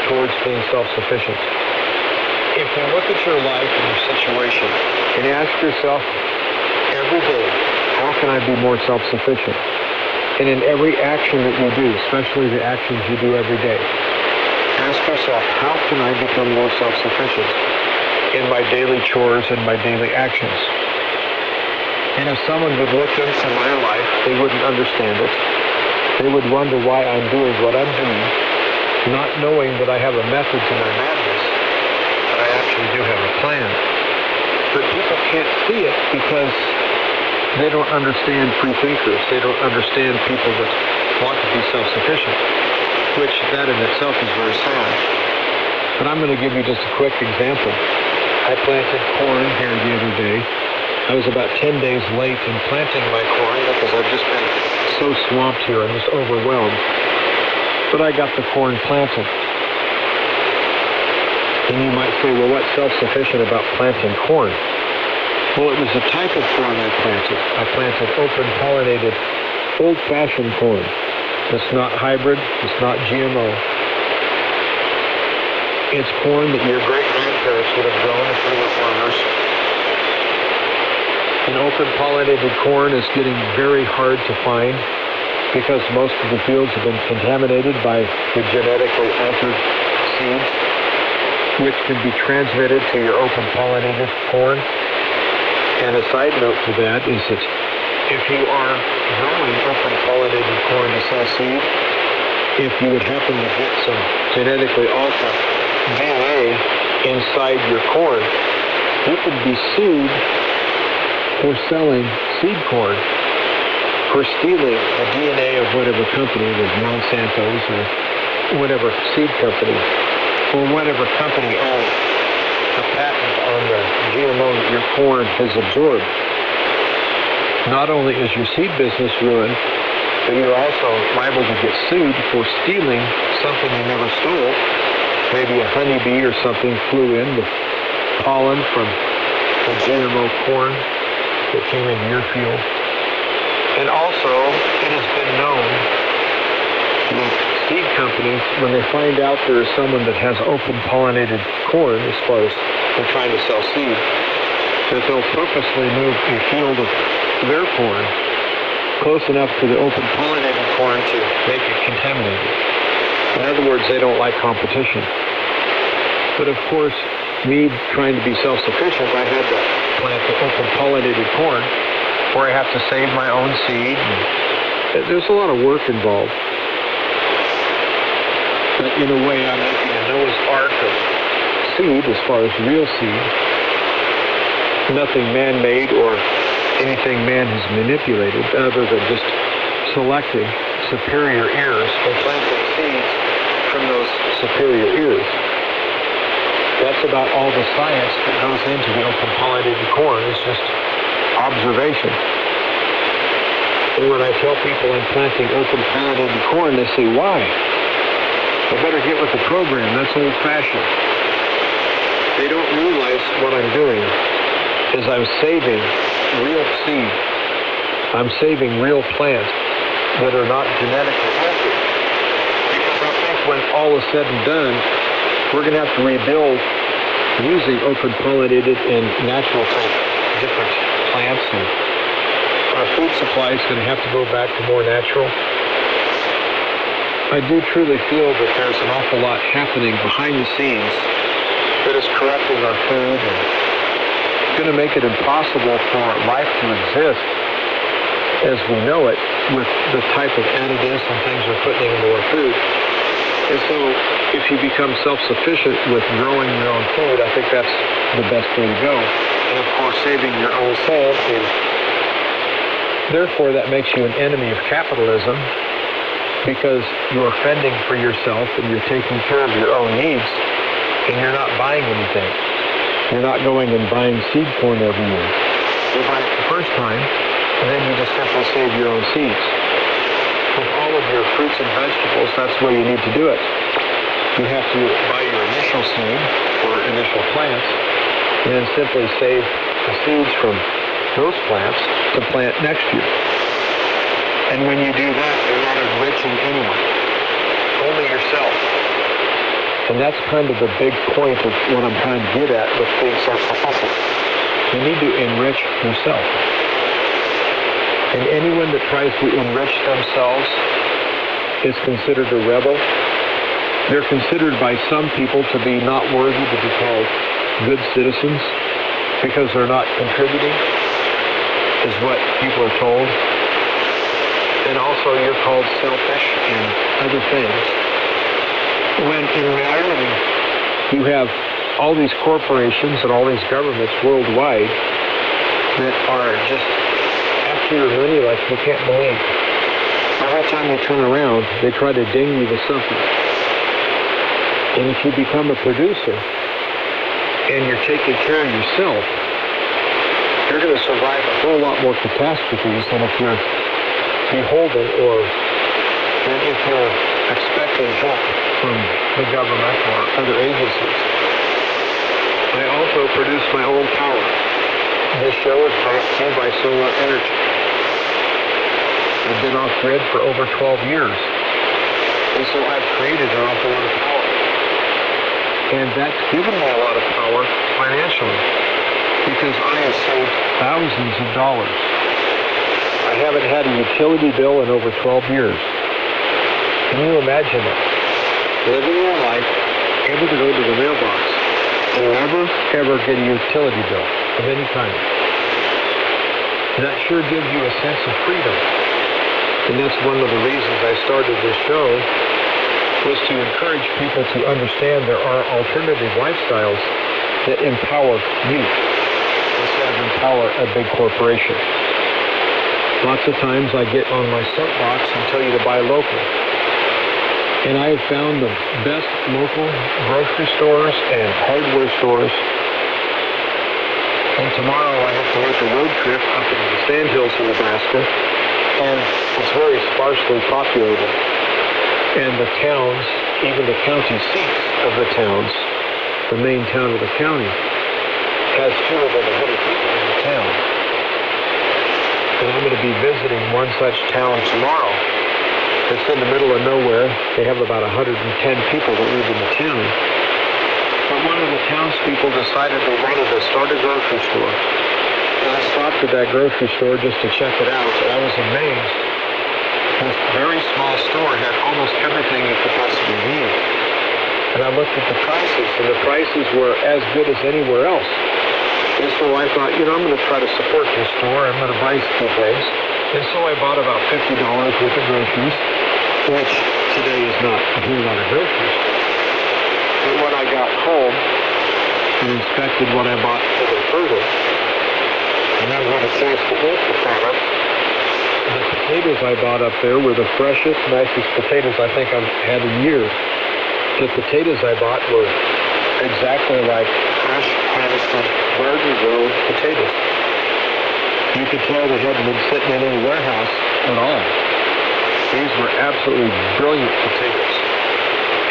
towards being self-sufficient. If you look at your life and your situation and ask yourself every day, how can I be more self-sufficient? And in every action that you do, especially the actions you do every day, ask yourself, how can I become more self-sufficient in my daily chores and my daily actions? And if someone would look into my life, they wouldn't understand it. They would wonder why I'm doing what I'm doing, not knowing that I have a method to my madness, that I actually do have a plan. But people can't see it because they don't understand free thinkers. They don't understand people that want to be self-sufficient, which that in itself is very sad. But I'm going to give you just a quick example. I planted corn here the other day. I was about 10 days late in planting my corn because I've just been so swamped here and just overwhelmed. But I got the corn planted. And you might say, well, what's self-sufficient about planting corn? Well, it was a type of corn I planted. I planted open-pollinated, old-fashioned corn. It's not hybrid. It's not GMO. It's corn that your great-grandparents would have grown if they were farmers. And open-pollinated corn is getting very hard to find because most of the fields have been contaminated by the genetically altered seeds, which can be transmitted to your open-pollinated corn. And a side note to that is that if you are growing open-pollinated corn to sell seed, if you would happen to get some genetically altered DNA inside your corn, you could be sued for selling seed corn, for stealing the DNA of whatever company, it was Monsanto's or whatever seed company, or whatever company owns the patent on the GMO that your corn has absorbed. Not only is your seed business ruined, but you're also liable to get sued for stealing something you never stole. Maybe a honeybee or something flew in with pollen from the GMO corn that came into your field. And also, it has been known that seed companies, when they find out there is someone that has open-pollinated corn, as far as they're trying to sell seed, that they'll purposely move a field of their corn close enough to the open-pollinated corn to make it contaminated. In other words, they don't like competition. But of course, me trying to be self-sufficient, I had to plant the open-pollinated corn, where I have to save my own seed. And there's a lot of work involved. But in a way, I'm making a Noah's Ark of seed, as far as real seed. Nothing man-made or anything man has manipulated, other than just selecting superior ears and planting seeds from those superior ears. That's about all the science that goes into the open-pollinated corn. It's just observation. And when I tell people I'm planting open-pollinated corn, they say, why? I better get with the program. That's old-fashioned. They don't realize what I'm doing is I'm saving real seed. I'm saving real plants that are not genetically altered. Because I think when all is said and done, we're going to have to rebuild using open-pollinated and natural type different plants, and our food supply is going to have to go back to more natural. I do truly feel that there's an awful lot happening behind the scenes that is corrupting our food and going to make it impossible for life to exist as we know it with the type of additives and things we're putting into our food. And so if you become self-sufficient with growing your own food, I think that's the best way to go. And of course, saving your own soul. Therefore, that makes you an enemy of capitalism because you're fending for yourself and you're taking care of your own needs and you're not buying anything. You're not going and buying seed corn every year. You buy it the first time and then you just simply save your own seeds. With all of your fruits and vegetables, that's the way you need to do it. You have to buy your initial seed or initial plants and then simply save the seeds from those plants to plant next year. And when you do that, you're not enriching anyone, only yourself. And that's kind of the big point of what I'm trying to get at with being self-sufficient. You need to enrich yourself. And anyone that tries to enrich themselves is considered a rebel. They're considered by some people to be not worthy to be called good citizens because they're not contributing, is what people are told. And also you're called selfish and other things. When in reality, you have all these corporations and all these governments worldwide that are just after your money like you can't believe. Every time you turn around, they try to ding you with something. And if you become a producer and you're taking care of yourself, you're going to survive a whole lot more catastrophes than if you're beholden or than if you're expecting help from the government or other agencies. I also produce my own power. This show is brought to you by solar energy. I've been off-grid for over 12 years. And so I've created an awful lot of power. And that's given me a lot of power financially because I have saved thousands of dollars. I haven't had a utility bill in over 12 years. Can you imagine that? Living your life, able to go to the mailbox, and never, ever get a utility bill of any kind. That sure gives you a sense of freedom. And that's one of the reasons I started this show, was to encourage people to understand there are alternative lifestyles that empower you instead of empower a big corporation. Lots of times I get on my soapbox and tell you to buy local. And I have found the best local grocery stores and hardware stores. And tomorrow I have to make a road trip up into the Sandhills in Nebraska. And it's very sparsely populated. And the towns, even the county seats of the towns, the main town of the county, has fewer than 100 people in the town. And I'm going to be visiting one such town tomorrow. It's in the middle of nowhere. They have about 110 people that live in the town. But one of the townspeople decided they wanted to start a grocery store. And I stopped at that grocery store just to check it out, and I was amazed. This very small store had almost everything you could possibly need. And I looked at the prices, and the prices were as good as anywhere else. And so I thought, I'm going to try to support this store. I'm going to buy some things. And so I bought about $50 worth of groceries, which today is not a whole lot of groceries. But when I got home and inspected what I bought a little further, and I'm going to taste the product, the potatoes I bought up there were the freshest, nicest potatoes I think I've had in years. The potatoes I bought were exactly like fresh, harvested, garden-grown potatoes. You could tell they hadn't been sitting in any warehouse at all. These were absolutely brilliant potatoes.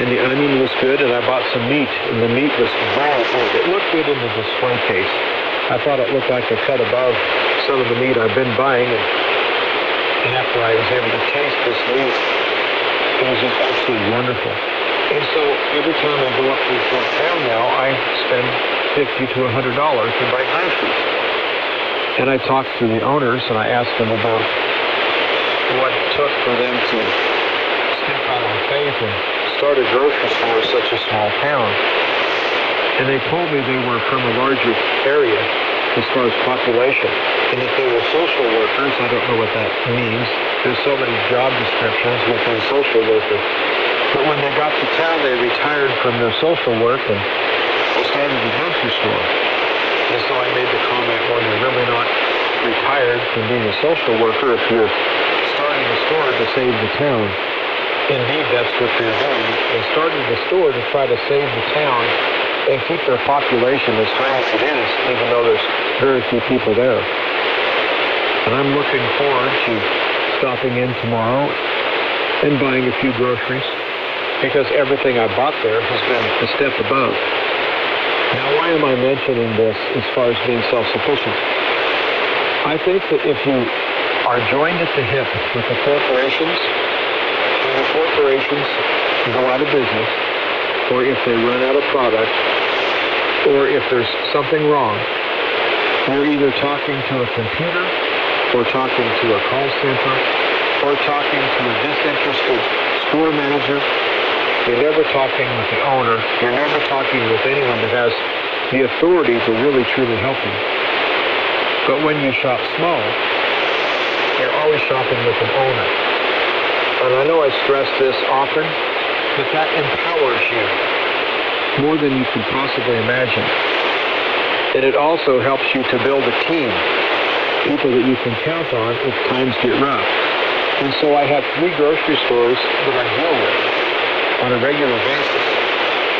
And the onion was good, and I bought some meat, and the meat was very good. It looked good in the display case. I thought it looked like a cut above some of the meat I've been buying, and after I was able to taste this meat, it was just absolutely wonderful. And so every time I go up to this town now, I spend $50 to $100 to buy groceries. And I talked to the owners, and I asked them about what it took for them to step out on faith and start a grocery store in such a small town. And they told me they were from a larger area as far as population. And if they were social workers, I don't know what that means. There's so many job descriptions within social worker. But when they got to town, they retired from their social work and started a grocery store. And so I made the comment, well, you're really not retired from being a social worker if you're starting a store to save the town. Indeed, that's what they're doing. They started the store to try to save the town and keep their population as high as it is, even though there's very few people there. And I'm looking forward to stopping in tomorrow and buying a few groceries because everything I bought there has been a step above. Now, why am I mentioning this as far as being self-sufficient? I think that if you are joined at the hip with the corporations, when the corporations go out of business, or if they run out of product, or if there's something wrong, you're either talking to a computer, or talking to a call center, or talking to a disinterested store manager. You're never talking with the owner. You're never talking with anyone that has the authority to really truly help you. But when you shop small, you're always shopping with an owner. And I know I stress this often, but that empowers you more than you could possibly imagine. And it also helps you to build a team, people that you can count on if times get rough. And so I have 3 grocery stores that I deal with on a regular basis,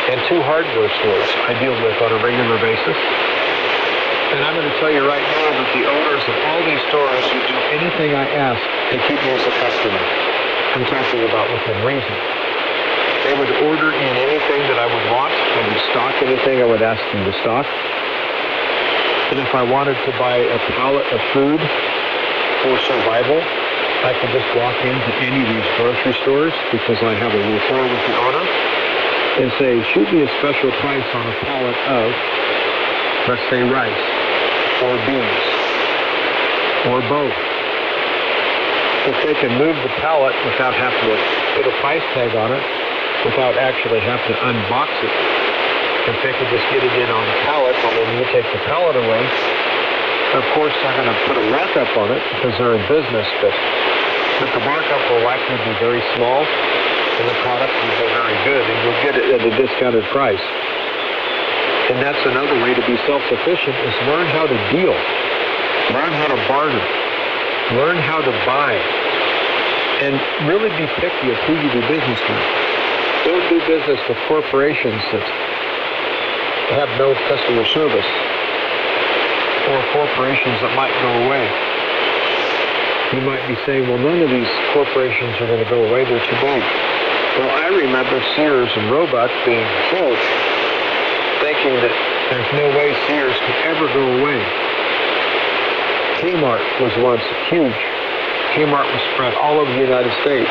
and 2 hardware stores I deal with on a regular basis. And I'm going to tell you right now that the owners of all these stores would do anything I ask to keep me as a customer. I'm talking about within reason. They would order in anything that I would want. I would stock anything I would ask them to stock. And if I wanted to buy a pallet of food for survival, I could just walk into any of these grocery stores because I have a rapport with the owner and say, shoot me a special price on a pallet of, let's say, rice or beans or both. If they can move the pallet without having to put a price tag on it, without actually having to unbox it, if they could just get it in on the pallet, and then you take the pallet away, of course they're going to put a markup on it because they're in business, but the markup will likely be very small, and the product will be very good, and you'll get it at a discounted price. And that's another way to be self-sufficient, is learn how to deal, learn how to barter, learn how to buy, and really be picky of who you do business with. Don't do business with corporations that have no customer service, or corporations that might go away. You might be saying, well, none of these corporations are going to go away, they're too big. Well, I remember Sears and Roebuck being huge, thinking that there's no way Sears could ever go away. Kmart was once huge. Kmart was spread all over the United States.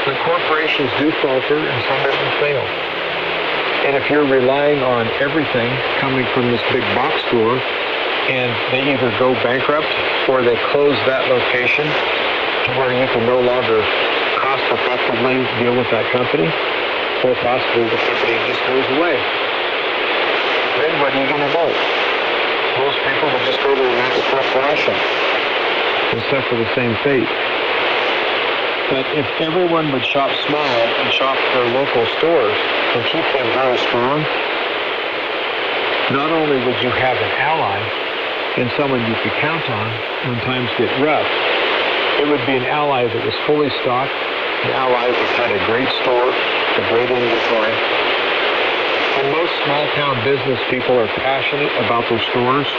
The corporations do falter and some of them fail. And if you're relying on everything coming from this big box store, and they either go bankrupt or they close that location to where you can no longer cost-effectively deal with that company, or possibly the company just goes away, then what are you going to do? Most people will just go to the next corporation and suffer the same fate. But if everyone would shop small and shop their local stores and keep them very strong, not only would you have an ally and someone you could count on when times get rough, it would be an ally that was fully stocked, an ally that had a great store, a great inventory. And most small-town business people are passionate about their stores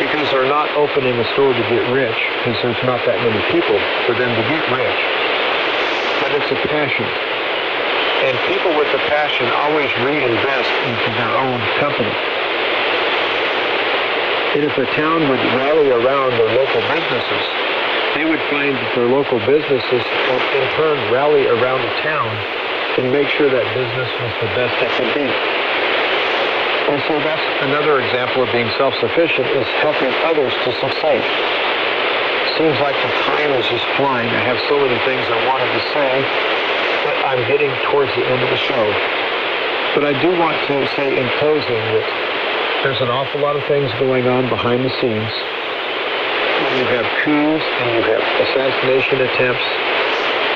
because they're not opening a store to get rich, because there's not that many people for them to get rich. But it's a passion. And people with a passion always reinvest into their own company. And if a town would rally around their local businesses, they would find that their local businesses would in turn rally around the town and make sure that business was the best it could be. And so that's another example of being self-sufficient, is helping others to succeed. Seems like the time is just flying. I have so many things I wanted to say, but I'm getting towards the end of the show. But I do want to say in closing that there's an awful lot of things going on behind the scenes. You have coups, and you have assassination attempts,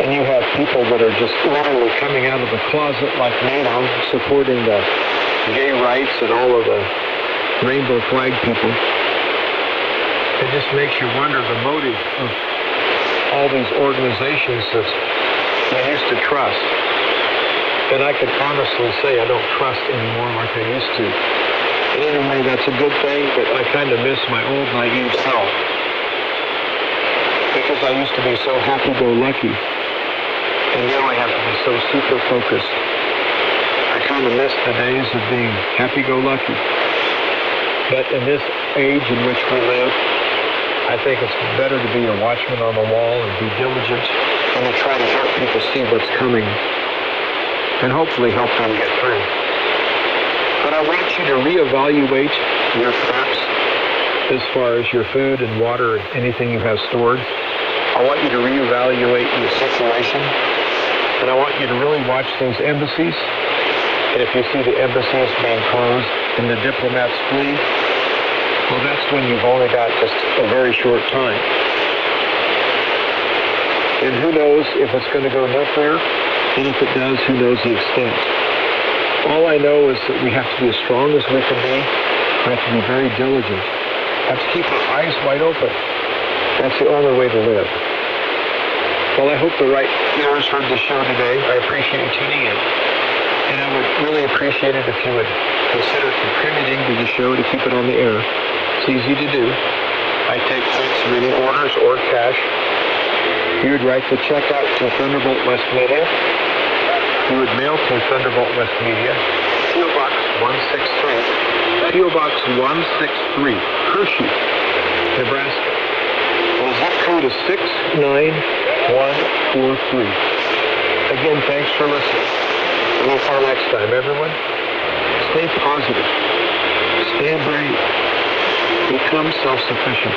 and you have people that are just literally coming out of the closet like NATO, supporting the gay rights and all of the rainbow flag people. It just makes you wonder the motive of all these organizations that you used to trust. And I can honestly say I don't trust anymore like I used to. And in a way, that's a good thing, but I kind of miss my old naive self. Because I used to be so happy-go-lucky. And now I have to be so super focused. I kind of miss the days of being happy-go-lucky. But in this age in which we live, I think it's better to be a watchman on the wall and be diligent and to try to help people see what's coming. and hopefully help them get through. But I want you to reevaluate your preps as far as your food and water and anything you have stored. I want you to reevaluate your situation, and I want you to really watch those embassies. And if you see the embassies being closed and the diplomats flee, well, that's when you've only got just a very short time. And who knows if it's going to go nuclear, and if it does, who knows the extent. All I know is that we have to be as strong as we can be. We have to be very diligent. We have to keep our eyes wide open. That's the only way to live. Well, I hope the right ears heard the show today. I appreciate you tuning in. And I would really appreciate it if you would consider contributing to the show to keep it on the air. It's easy to do. I take thanks reading orders or cash. You would write the check out to Thunderbolt West Media. You would mail to Thunderbolt West Media, P.O. Box 163, P.O. Box 163, Hershey, Nebraska. The zip code is 69143. Again, thanks for listening. Until next time, everyone, stay positive, stay brave, become self-sufficient.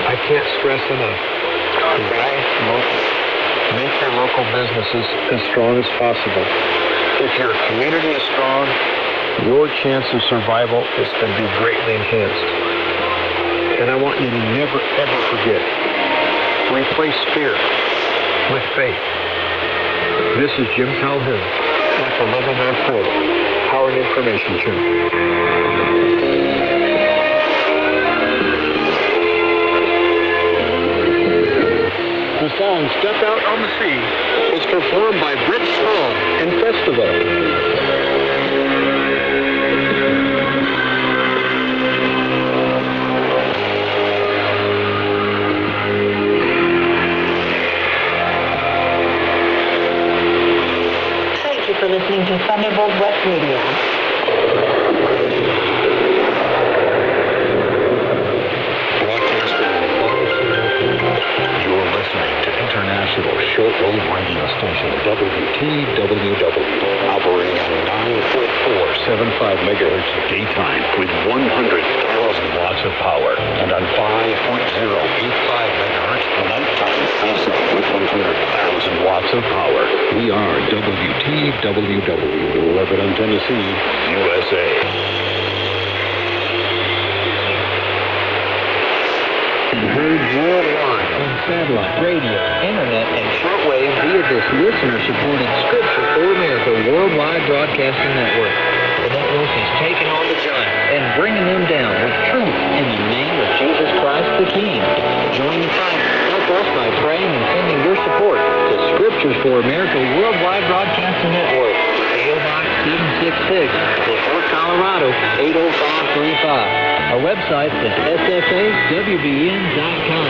I can't stress enough. Buy local. Make your local businesses as strong as possible. If your community is strong, your chance of survival is going to be greatly enhanced. And I want you to never, ever forget, replace fear with faith. This is Jim Calhoun at the Living Earth Portal, Power and Information Show. The song Step Out on the Sea was performed by Brit Strong and Festival. For listening to Thunderbolt West Media. You're listening to international shortwave radio station WTWW, operating at 9.475 megahertz daytime with 100,000 watts of power, and on 5.085 megahertz nighttime also with 100,000 watts of power. We are WTWW, Lebanon, Tennessee, USA. Heard worldwide on satellite, radio, internet, and shortwave via this listener-supported Scripture for America worldwide broadcasting network. The network is taking on the giant and bringing them down with truth in the name of Jesus Christ the King. Join the fight. Help us by praying and sending your support to Scriptures for America worldwide broadcasting network. P.O. Box 766, Fort Colorado 80535. Our website is sfawbn.com.